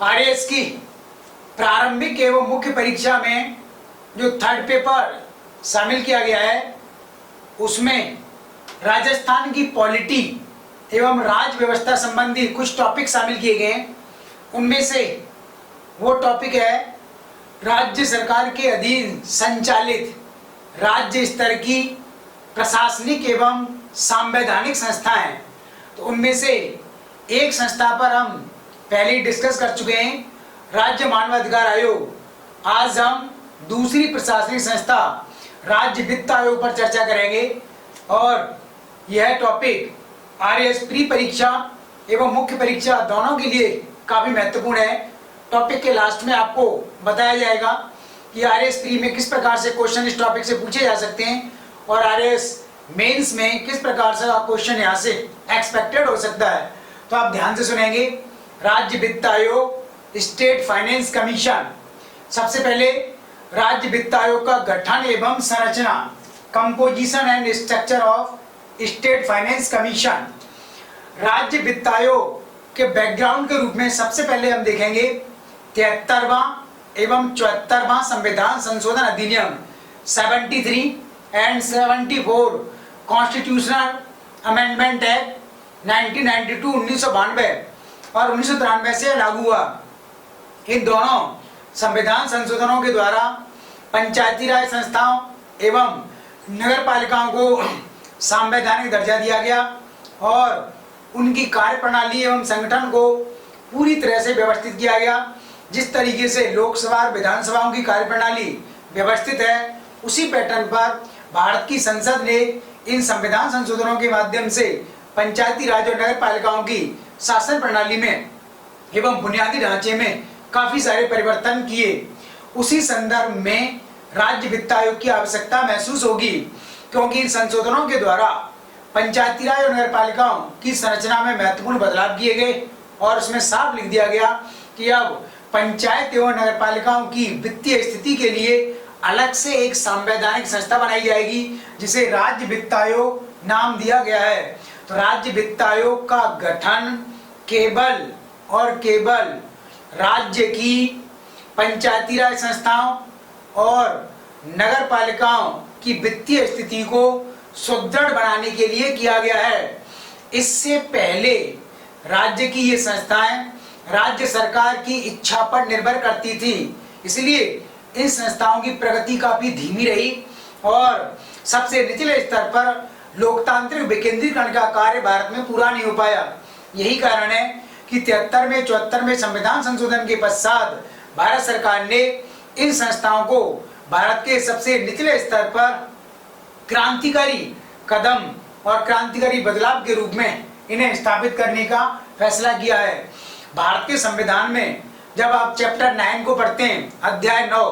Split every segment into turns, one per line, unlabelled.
RAS की प्रारंभिक एवं मुख्य परीक्षा में जो थर्ड पेपर शामिल किया गया है उसमें राजस्थान की पॉलिटी एवं राज्य व्यवस्था संबंधी कुछ टॉपिक शामिल किए गए हैं। उनमें से वो टॉपिक है राज्य सरकार के अधीन संचालित राज्य स्तर की प्रशासनिक एवं संवैधानिक संस्थाएं। तो उनमें से एक संस्था पर हम पहले ही डिस्कस कर चुके हैं, राज्य मानवाधिकार आयोग। आज हम दूसरी प्रशासनिक संस्था राज्य वित्त आयोग पर चर्चा करेंगे और यह टॉपिक आरएएस प्री परीक्षा एवं मुख्य परीक्षा दोनों के लिए काफी महत्वपूर्ण है। टॉपिक के लास्ट में आपको बताया जाएगा कि आरएएस प्री में किस प्रकार से क्वेश्चन इस टॉपिक से पूछे जा सकते हैं और आरएएस मेंस में किस प्रकार से क्वेश्चन यहाँ से एक्सपेक्टेड हो सकता है। तो आप ध्यान से सुनेंगे। राज्य वित्त आयोग, स्टेट फाइनेंस कमीशन। सबसे पहले राज्य वित्त आयोग का गठन एवं संरचना, composition and structure of state finance commission. राज्य वित्त आयोग के बैकग्राउंड के रूप में सबसे पहले हम देखेंगे 73वां एवं 74वां संविधान संशोधन अधिनियम 73 एंड 74 कॉन्स्टिट्यूशनल अमेंडमेंट एक्ट 1992 1992 और 1993 से लागू हुआ। इन दोनों संविधान संशोधनों के द्वारा पंचायती राज संस्थाओं एवं नगर पालिकाओं को संवैधानिक दर्जा दिया गया और उनकी कार्य प्रणाली एवं संगठन को पूरी तरह से व्यवस्थित किया गया। जिस तरीके से लोकसभा और विधानसभाओं की कार्य प्रणाली व्यवस्थित है, उसी पैटर्न पर भारत की संसद ने इन संविधान संशोधनों के माध्यम से पंचायती राज और नगर पालिकाओं की शासन प्रणाली में एवं बुनियादी ढांचे में काफी सारे परिवर्तन किए। उसी संदर्भ में राज्य वित्त आयोग की आवश्यकता महसूस होगी, क्योंकि इन संशोधनों के द्वारा पंचायती राज और नगर पालिकाओं की संरचना में महत्वपूर्ण बदलाव किए गए और उसमें साफ लिख दिया गया कि अब पंचायत एवं नगर पालिकाओं की वित्तीय स्थिति के लिए अलग से एक संवैधानिक संस्था बनाई जाएगी, जिसे राज्य वित्त आयोग नाम दिया गया है। तो राज्य वित्त आयोग का गठन केवल और केवल राज्य की पंचायती राज संस्थाओं और नगर पालिकाओं की वित्तीय स्थिति को सुदृढ़ बनाने के लिए किया गया है। इससे पहले राज्य की ये संस्थाएं राज्य सरकार की इच्छा पर निर्भर करती थी, इसलिए इन संस्थाओं की प्रगति काफी धीमी रही और सबसे निचले स्तर पर लोकतांत्रिक विकेंद्रीकरण का कार्य भारत में पूरा नहीं हो पाया। यही कारण है कि 73वें 74वें संविधान संशोधन के पश्चात भारत सरकार ने इन संस्थाओं को भारत के सबसे निचले स्तर पर क्रांतिकारी कदम और क्रांतिकारी बदलाव के रूप में इन्हें स्थापित करने का फैसला किया है। भारत के संविधान में जब आप चैप्टर 9 को पढ़ते हैं, अध्याय 9,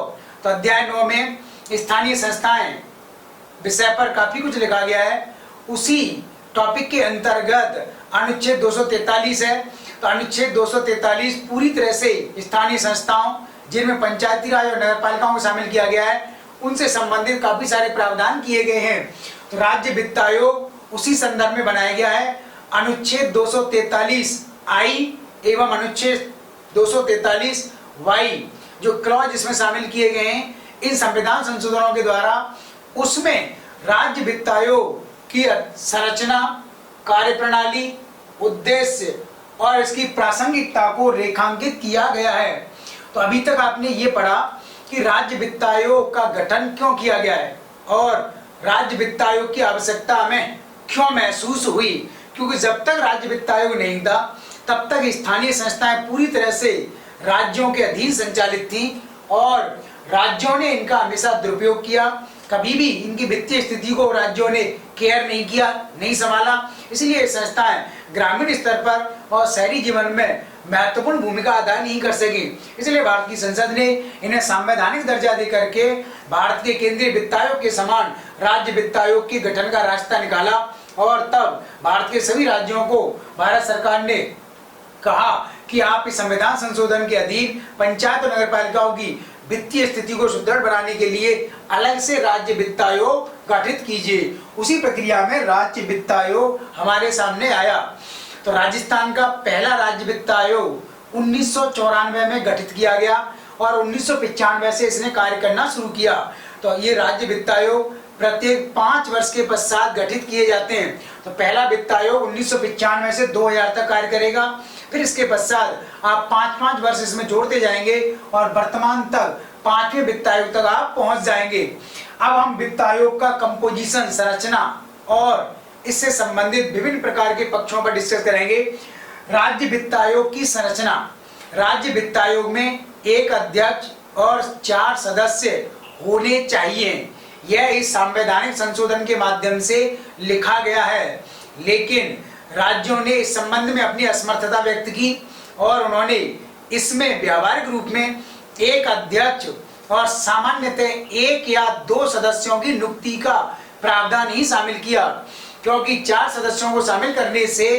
तो अध्याय 9 में स्थानीय संस्थाएं विषय पर काफी कुछ लिखा गया है। उसी टॉपिक के अंतर्गत अनुच्छेद 243 है। तो अनुच्छेद 243 पूरी तरह से स्थानीय संस्थाओं, जिनमें पंचायती राज और नगर पालिकाओं को शामिल किया गया है, उनसे संबंधित काफी सारे प्रावधान किए गए हैं। तो राज्य वित्त आयोग उसी संदर्भ में बनाया गया है। अनुच्छेद 243 आई एवं अनुच्छेद 243 वाई जो क्लॉज इसमें शामिल किए गए हैं इन संविधान संशोधनों के द्वारा, उसमें राज्य वित्त आयोग की संरचना, कार्यप्रणाली, उद्देश्य और इसकी प्रासंगिकता को रेखांकित किया गया है। तो अभी तक आपने ये पढ़ा कि राज्य वित्त आयोग का गठन क्यों किया गया है और राज्य वित्त आयोग की आवश्यकता हमें क्यों महसूस हुई, क्योंकि जब तक राज्य वित्त आयोग नहीं था तब तक स्थानीय संस्थाएं पूरी तरह से राज्यों के अधीन संचालित थी और राज्यों ने इनका हमेशा दुरुपयोग किया। कभी भी इनकी वित्तीय स्थिति को राज्यों ने केयर नहीं किया, नहीं संभाला। इसलिए संस्थाएं ग्रामीण स्तर पर और शहरी जीवन में महत्वपूर्ण भूमिका अदा नहीं कर सकी। इसलिए भारत की संसद ने इन्हें संवैधानिक दर्जा दे करके भारत के केंद्रीय वित्त आयोग के समान राज्य वित्त आयोग के गठन का रास्ता निकाला और तब भारत के सभी राज्यों को भारत सरकार ने कहा कि आप इस संविधान संशोधन के अधीन पंचायत और नगर पालिकाओं की वित्तीय स्थिति को सुदृढ़ बनाने के लिए अलग से राज्य वित्त आयोग गठित कीजिए। उसी प्रक्रिया में राज्य वित्त आयोग हमारे सामने आया। तो राजस्थान का पहला राज्य वित्त आयोग 1994 में गठित किया गया और 1995 से इसने कार्य करना शुरू किया। तो ये राज्य वित्त आयोग प्रत्येक 5 वर्ष के पश्चात गठित किए जाते हैं। तो पहला वित्त आयोग 1995 से 2000 तक कार्य करेगा, फिर इसके पश्चात आप 5-5 वर्ष इसमें जोड़ते जाएंगे और वर्तमान तक 5वें वित्त आयोग तक आप पहुंच जाएंगे। अब हम वित्त आयोग का कंपोजिशन, संरचना और इससे संबंधित विभिन्न प्रकार के पक्षों पर डिस्कस करेंगे। राज्य वित्त आयोग की संरचना। राज्य वित्त आयोग में एक अध्यक्ष और 4 सदस्य होने चाहिए। यह इस संवैधानिक संशोधन के माध्यम से लिखा गया है, लेकिन राज्यों ने इस संबंध में अपनी असमर्थता व्यक्त की और उन्होंने इसमें व्यावहारिक रूप में एक अध्यक्ष और सामान्यतः 1 या 2 सदस्यों की नियुक्ति का प्रावधान ही शामिल किया, क्योंकि 4 सदस्यों को शामिल करने से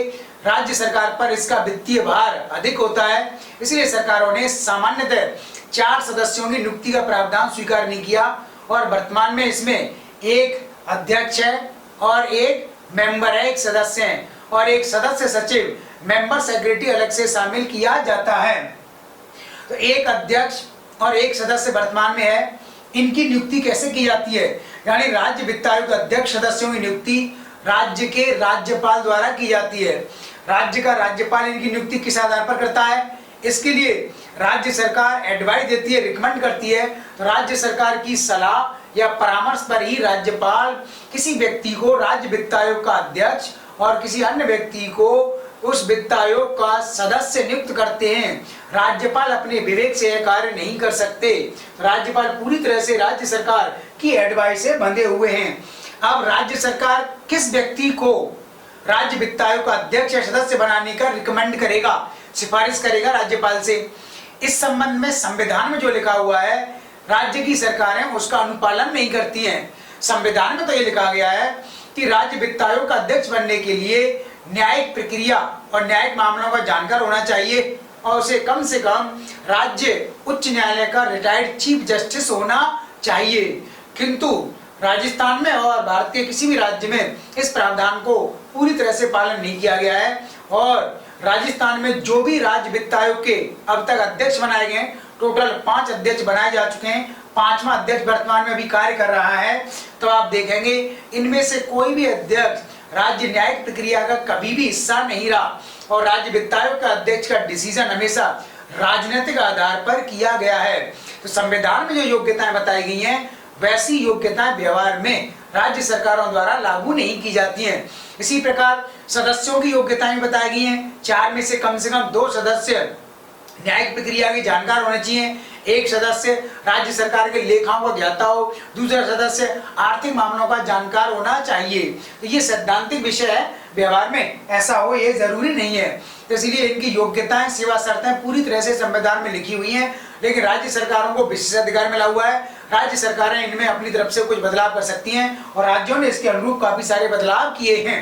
राज्य सरकार पर इसका वित्तीय भार अधिक होता है। इसलिए सरकारों ने सामान्यतः 4 सदस्यों की नियुक्ति का प्रावधान स्वीकार नहीं किया और वर्तमान में इसमें एक अध्यक्ष है और एक मेंबर है, एक सदस्य है और एक सदस्य सचिव, मेंबर सेक्रेटरी अलग से शामिल किया जाता है। तो एक अध्यक्ष और एक सदस्य वर्तमान में है। इनकी नियुक्ति कैसे की जाती है? यानी राज्य वित्त आयोग अध्यक्ष सदस्यों की नियुक्ति राज्य के राज्यपाल द्वारा की जाती है। राज्य का राज्यपाल इनकी नियुक्ति किस आधार पर करता है? इसके लिए राज्य सरकार एडवाइस देती है, रिकमेंड करती है। तो राज्य सरकार की सलाह या परामर्श पर ही राज्यपाल किसी व्यक्ति को राज्य वित्त आयोग का अध्यक्ष और किसी अन्य व्यक्ति को उस वित्त आयोग का सदस्य नियुक्त करते हैं। राज्यपाल अपने विवेक से यह कार्य नहीं कर सकते। राज्यपाल पूरी तरह से राज्य सरकार की एडवाइस से बंधे हुए हैं। अब राज्य सरकार किस व्यक्ति को राज्य वित्त आयोग का अध्यक्ष या सदस्य बनाने का रिकमेंड करेगा, सिफारिश करेगा राज्यपाल से? इस संबंध में संविधान में जो लिखा हुआ है, राज्य की सरकारें उसका अनुपालन नहीं करती हैं। संविधान में तो ये लिखा गया है कि राज्य वित्त आयोग का अध्यक्ष बनने के लिए न्यायिक प्रक्रिया और न्यायिक मामलों का जानकार होना चाहिए और उसे कम से कम राज्य उच्च न्यायालय का रिटायर्ड चीफ जस्टिस होना चाहिए। किंतु राजस्थान में और भारत के किसी भी राज्य में इस प्रावधान को पूरी तरह से पालन नहीं किया गया है और राजस्थान में जो भी राज्य वित्त आयोग के अब तक अध्यक्ष बनाए गए, टोटल 5 अध्यक्ष बनाए जा चुके हैं। 5वां अध्यक्ष वर्तमान में अभी कार्य कर रहा है। तो आप देखेंगे इनमें से कोई भी अध्यक्ष राज्य न्यायिक प्रक्रिया का कभी भी हिस्सा नहीं रहा और राज्य वित्त आयोग का अध्यक्ष का डिसीजन हमेशा राजनीतिक आधार पर किया गया है। तो संविधान में जो योग्यताएं बताई गई हैं, वैसी योग्यताएं व्यवहार में राज्य सरकारों द्वारा लागू नहीं की जाती हैं। इसी प्रकार सदस्यों की योग्यताएं बताई गई हैं। 4 में से कम 2 सदस्य न्यायिक प्रक्रिया के जानकार होने चाहिए। एक सदस्य राज्य सरकार के लेखाओं का ज्ञाता हो, दूसरा सदस्य आर्थिक मामलों का जानकार होना चाहिए। तो ये सैद्धांतिक विषय है, व्यवहार में ऐसा हो ये जरूरी नहीं है। तो इसलिए इनकी योग्यताएं, सेवा शर्तें पूरी तरह से संविधान में लिखी हुई हैं, लेकिन राज्य सरकारों को विशेषाधिकार मिला हुआ है। राज्य सरकारें इनमें अपनी तरफ से कुछ बदलाव कर सकती हैं और राज्यों ने इसके अनुरूप काफी सारे बदलाव किए हैं।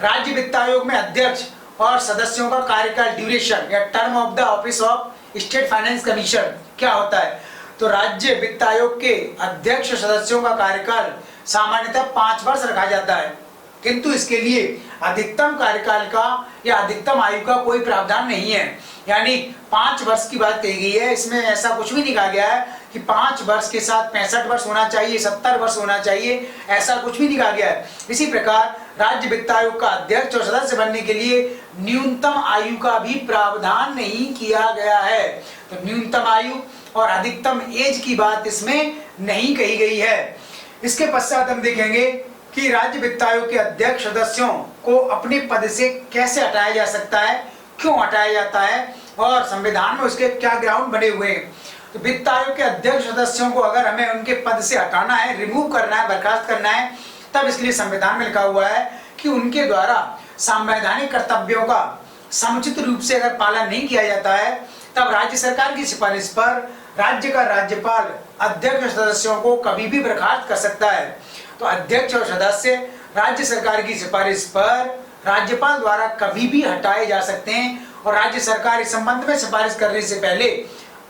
राज्य वित्त आयोग में अध्यक्ष और सदस्यों का कार्यकाल, ड्यूरेशन या term of the office of state finance commission क्या होता है? तो राज्य वित्त आयोग के अध्यक्ष सदस्यों का कार्यकाल सामान्यतः 5 वर्ष रखा जाता है, किंतु इसके लिए अधिकतम कार्यकाल का या अधिकतम आयु का कोई प्रावधान नहीं है। यानी 5 वर्ष की बात कही गई है, इसमें ऐसा कुछ भी नहीं कहा गया है कि 5 वर्ष के साथ 65 वर्ष होना चाहिए, 70 वर्ष होना चाहिए, ऐसा कुछ भी नहीं कहा गया है। इसी प्रकार राज्य वित्त आयोग का अध्यक्ष और सदस्य बनने के लिए न्यूनतम आयु का भी प्रावधान नहीं किया गया है। तो न्यूनतम आयु और अधिकतम एज की बात इसमें नहीं कही गई है। इसके पश्चात हम देखेंगे कि राज्य वित्त आयोग के अध्यक्ष सदस्यों को अपने पद से कैसे हटाया जा सकता है, क्यों हटाया जाता है और संविधान में उसके क्या ग्राउंड बने हुए हैं। तो वित्त आयोग के अध्यक्ष सदस्यों को अगर हमें उनके पद से हटाना है, रिमूव करना है, बर्खास्त करना है, तब इसके लिए संविधान में लिखा हुआ है कि उनके द्वारा संवैधानिक कर्तव्यों का समुचित रूप से अगर पालन नहीं किया जाता है, तब राज्य सरकार की सिफारिश पर राज्य का राज्यपाल अध्यक्ष सदस्यों को कभी भी बर्खास्त कर सकता है। तो अध्यक्ष और सदस्य राज्य सरकार की सिफारिश पर राज्यपाल द्वारा कभी भी हटाए जा सकते हैं और राज्य सरकार इस संबंध में सिफारिश करने से पहले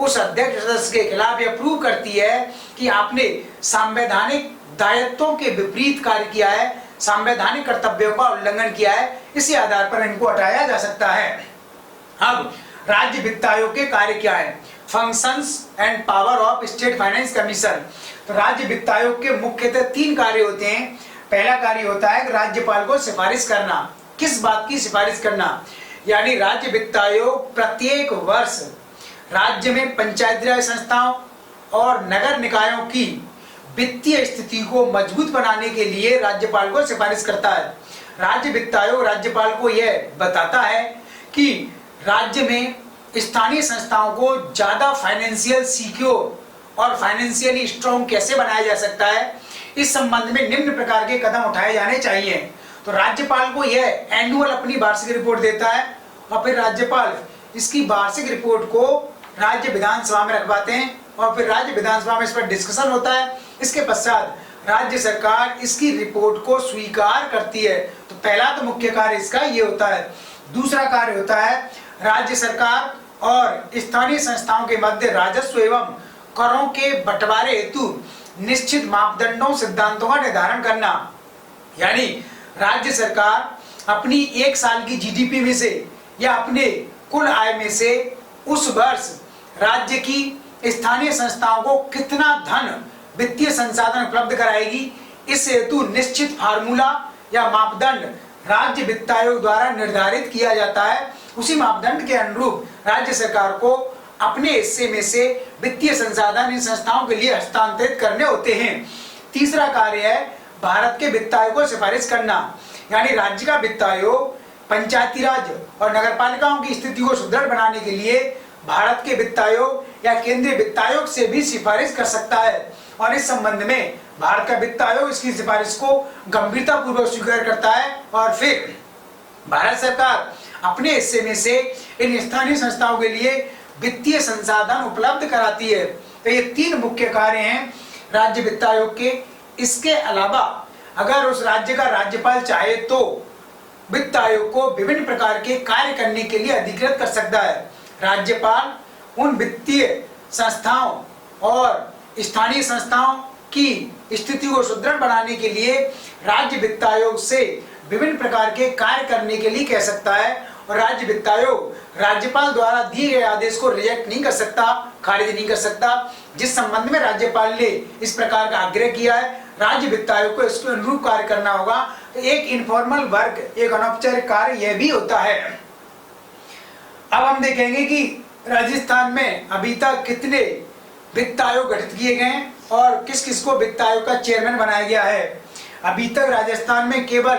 उस अध्यक्ष सदस्य के खिलाफ यह प्रूव करती है कि आपने संवैधानिक दायित्वों के विपरीत कार्य किया है, संवैधानिक कर्तव्यों का उल्लंघन किया है। इसी आधार पर इनको हटाया जा सकता है। अब राज्य वित्त आयोग के कार्य क्या है, functions and power of state finance commission. तो राज्य वित्त आयोग के मुख्यतः 3 कार्य होते हैं। पहला कार्य होता है राज्यपाल को सिफारिश करना। किस बात की सिफारिश करना, यानी राज्य वित्त आयोग प्रत्येक वर्ष राज्य में पंचायती राज संस्थाओं और नगर निकायों की वित्तीय स्थिति को मजबूत बनाने के लिए राज्यपाल को सिफारिश करता है। राज्य वित्त आयोग राज्यपाल को यह बताता है कि राज्य में स्थानीय संस्थाओं को ज्यादा फाइनेंशियल सिक्योर और फाइनेंशियली स्ट्रॉन्ग कैसे बनाया जा सकता है, इस संबंध में निम्न प्रकार के कदम उठाए जाने चाहिए। तो राज्यपाल को यह एनुअल अपनी वार्षिक रिपोर्ट देता है और फिर राज्यपाल इसकी वार्षिक रिपोर्ट को राज्य विधानसभा में रखवाते हैं और फिर राज्य विधानसभा में इस पर डिस्कशन होता है। इसके पश्चात राज्य सरकार इसकी रिपोर्ट को स्वीकार करती है। तो पहला तो मुख्य कार्य इसका ये होता है। दूसरा कार्य होता है राज्य सरकार और स्थानीय संस्थाओं के मध्य राजस्व एवं करों के बंटवारे हेतु निश्चित मापदंडों सिद्धांतों का निर्धारण करना, यानी राज्य सरकार अपनी 1 साल की जीडीपी में से या अपने कुल आय में से उस वर्ष राज्य की स्थानीय संस्थाओं को कितना धन वित्तीय संसाधन उपलब्ध कराएगी, इस हेतु निश्चित फार्मूला या मापदंड राज्य वित्त आयोग द्वारा निर्धारित किया जाता है। उसी मापदंड के अनुरूप राज्य सरकार को अपने हिस्से में से वित्तीय संसाधन इन संस्थाओं के लिए हस्तांतरित करने होते हैं। तीसरा कार्य है भारत के वित्त आयोग को सिफारिश करना, यानी राज्य का वित्त आयोग पंचायती राज और नगरपालिकाओं की स्थिति को सुदृढ़ बनाने के लिए भारत के वित्त आयोग या केंद्रीय वित्त आयोग से भी सिफारिश कर सकता है और इस संबंध में भारत का वित्त आयोग इसकी सिफारिश को गंभीरता पूर्वक स्वीकार करता है और फिर भारत सरकार अपने हिस्से में से इन स्थानीय संस्थाओं के लिए वित्तीय संसाधन उपलब्ध कराती है। तो ये 3 मुख्य कार्य हैं राज्य वित्त आयोग के। इसके अलावा अगर उस राज्य का राज्यपाल चाहे तो वित्त आयोग को विभिन्न प्रकार के कार्य करने के लिए अधिकृत कर सकता है। राज्यपाल उन वित्तीय संस्थाओं और स्थानीय संस्थाओं की स्थिति को सुदृढ़ बनाने के लिए राज्य वित्त आयोग से विभिन्न प्रकार के कार्य करने के लिए कह सकता है और राज्य वित्त आयोग राज्यपाल द्वारा दिए गए आदेश को रिजेक्ट नहीं कर सकता, खारिज नहीं कर सकता। जिस संबंध में राज्यपाल ने इस प्रकार का आग्रह किया है, राज्य वित्त आयोग को इसके अनुरूप कार्य करना होगा। एक इनफॉर्मल वर्क, एक अनौपचारिक कार्य यह भी होता है। अब हम देखेंगे कि राजस्थान में अभी तक कितने वित्त आयोग गठित किए गए हैं और किस किस को वित्त आयोग का चेयरमैन बनाया गया है। अभी तक राजस्थान में केवल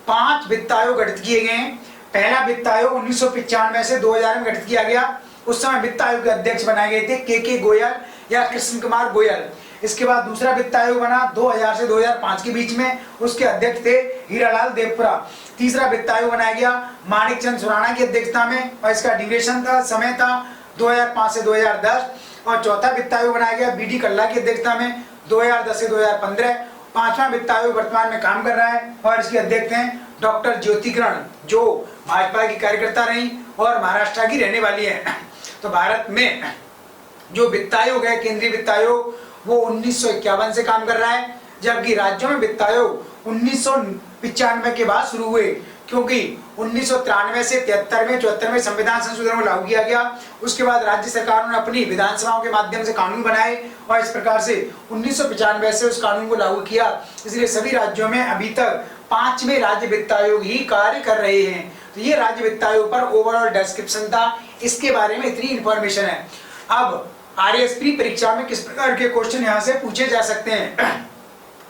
5 वित्त आयोग गठित किए गए हैं। पहला वित्त आयोग 1995 से 2000 में गठित किया गया। उस समय वित्त आयोग के अध्यक्ष बनाए गए थे के गोयल या कृष्ण कुमार गोयल। इसके बाद दूसरा वित्त आयोग बना 2000 से 2005 के बीच में, उसके अध्यक्ष थे हीरालाल देवपुरा। तीसरा वित्त आयोग बनाया गया माणिक चंद सुराणा की अध्यक्षता में और इसका ड्यूरेशन था, समय था 2005 से 2010। और चौथा वित्त आयोग बनाया गया बीडी कल्ला की अध्यक्षता में 2010 से 2015। पांचवा वित्त आयोग वर्तमान में काम कर रहा है और इसके अध्यक्ष हैं डॉक्टर ज्योति किरण, जो भाजपा की कार्यकर्ता रही और महाराष्ट्र की रहने वाली है। तो भारत में जो वित्त आयोग है, केंद्रीय वित्त आयोग, वो 1951 से काम कर रहा है, जबकि राज्यों में वित्त आयोग 1995 के बाद शुरू हुए, क्योंकि 1993 से 73वें 74वें संविधान संशोधन को लागू किया गया। उसके बाद राज्य सरकारों ने अपनी विधानसभाओं के माध्यम से कानून बनाए और इस प्रकार से 1995 से उस कानून को लागू किया। इसलिए सभी राज्यों में अभी तक 5वें राज्य वित्त आयोग ही कार्य कर रहे हैं। तो ये राज्य वित्त आयोग पर ओवरऑल डिस्क्रिप्शन था, इसके बारे में इतनी इंफॉर्मेशन है। अब आरएएस परीक्षा में किस प्रकार के क्वेश्चन यहाँ से पूछे जा सकते हैं।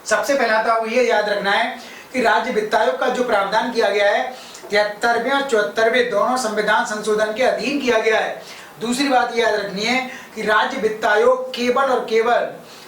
सबसे पहला था वो ये याद रखना है कि राज्य वित्त आयोग का जो प्रावधान किया गया है 73वें और 74वें दोनों संविधान संशोधन के अधीन किया गया है। दूसरी बात याद रखनी है कि राज्य वित्त आयोग केवल और केवल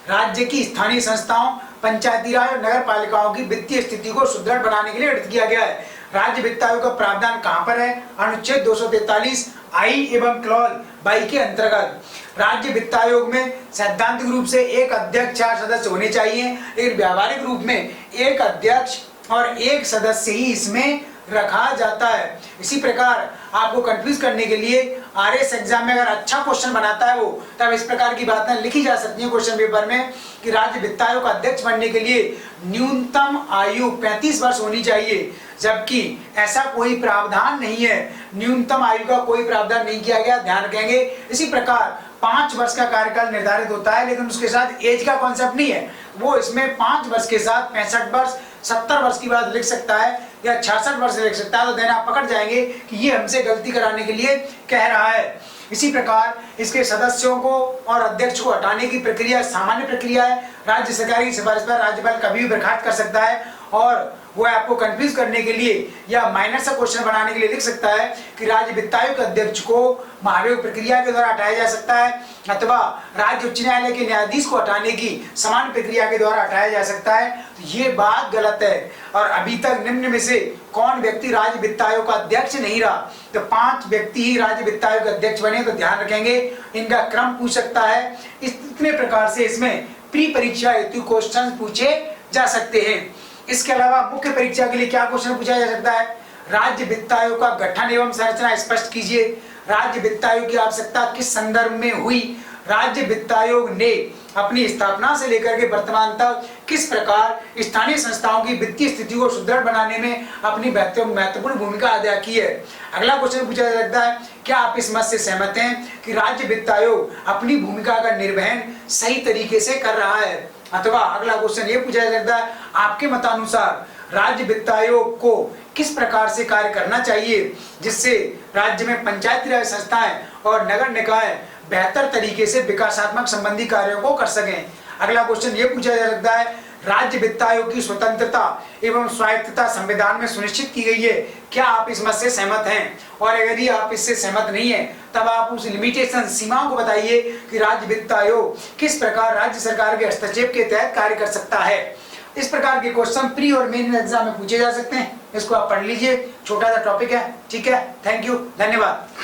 राज्य की स्थानीय संस्थाओं, पंचायती राज और नगर पालिकाओं की वित्तीय स्थिति को सुदृढ़ बनाने के लिए गठित किया गया है। राज्य वित्त आयोग का प्रावधान कहां पर है? अनुच्छेद 243 आई एवं क्लॉज 22 के अंतर्गत। राज्य वित्त आयोग में सैद्धांतिक रूप से एक अध्यक्ष 4 सदस्य होने चाहिए, लेकिन व्यावहारिक रूप में एक अध्यक्ष और एक सदस्य ही इसमें रखा जाता है। इसी प्रकार आपको कंफ्यूज करने के लिए आरएस एग्जाम में अगर अच्छा क्वेश्चन बनाता है वो, तब इस प्रकार की बातें लिखी जा सकती हैं क्वेश्चन पेपर में कि राज्य वित्त आयोग का अध्यक्ष बनने के लिए न्यूनतम आयु 35 वर्ष होनी चाहिए, जबकि ऐसा कोई प्रावधान नहीं है, न्यूनतम आयु का कोई प्रावधान नहीं किया गया, ध्यान रखेंगे। इसी प्रकार 5 वर्ष का कार्यकाल निर्धारित होता है, लेकिन उसके साथ एज का कॉन्सेप्ट नहीं है। वो इसमें 5 वर्ष के साथ 65 वर्ष 70 वर्ष की बात लिख सकता है या 66 वर्ष लिख सकता है, तो देना आप पकड़ जाएंगे कि ये हमसे गलती कराने के लिए कह रहा है। इसी प्रकार इसके सदस्यों को और अध्यक्ष को हटाने की प्रक्रिया सामान्य प्रक्रिया है। राज्य सरकार की सिफारिश पर राज्यपाल कभी भी बर्खास्त कर सकता है, और वो आपको कंफ्यूज करने के लिए या माइनर सा क्वेश्चन बनाने के लिए लिख सकता है कि राज्य वित्त आयोग के अध्यक्ष को महाभियोग प्रक्रिया के द्वारा हटाया जा सकता है, अथवा राज्य उच्च न्यायालय के न्यायाधीश को हटाने की समान प्रक्रिया के द्वारा हटाया जा सकता है। तो ये बात गलत है। और अभी तक निम्न में से कौन व्यक्ति राज्य वित्त आयोग का अध्यक्ष नहीं रहा? तो 5 व्यक्ति ही राज्य वित्त आयोग के अध्यक्ष बने। तो ध्यान रखेंगे, इनका क्रम पूछ सकता है। इतने प्रकार से इसमें प्री परीक्षा हेतु क्वेश्चन पूछे जा सकते हैं। इसके अलावा मुख्य परीक्षा के लिए क्या क्वेश्चन पूछा जा सकता है? राज्य वित्त आयोग का गठन एवं संरचना स्पष्ट कीजिए। राज्य वित्त आयोग की आवश्यकता किस संदर्भ में हुई? राज्य वित्त आयोग ने अपनी स्थापना से लेकर के वर्तमान तक किस प्रकार स्थानीय संस्थाओं की वित्तीय स्थिति को सुदृढ़ बनाने में अपनी महत्वपूर्ण भूमिका अदा की है। अगला क्वेश्चन पूछा जा सकता है, क्या आप इस मत से सहमत हैं कि राज्य वित्त आयोग अपनी भूमिका का निर्वहन सही तरीके से कर रहा है? अथवा अगला क्वेश्चन ये पूछा जा सकता है, आपके मतानुसार राज्य वित्त आयोग को किस प्रकार से कार्य करना चाहिए जिससे राज्य में पंचायती राज संस्थाएं और नगर निकाय बेहतर तरीके से विकासात्मक संबंधी कार्यों को कर सकें? अगला क्वेश्चन ये पूछा जा सकता है, राज्य वित्त आयोग की स्वतंत्रता एवं स्वायत्तता संविधान में सुनिश्चित की गई है, क्या आप इस मत से सहमत हैं? और अगर ये आप इससे सहमत नहीं है, तब आप उस लिमिटेशन सीमाओं को बताइए कि राज्य वित्त आयोग किस प्रकार राज्य सरकार के हस्तक्षेप के तहत कार्य कर सकता है। इस प्रकार के क्वेश्चन प्री और मेन एग्जाम में पूछे जा सकते हैं। इसको आप पढ़ लीजिए, छोटा सा टॉपिक है, ठीक है। थैंक यू, धन्यवाद।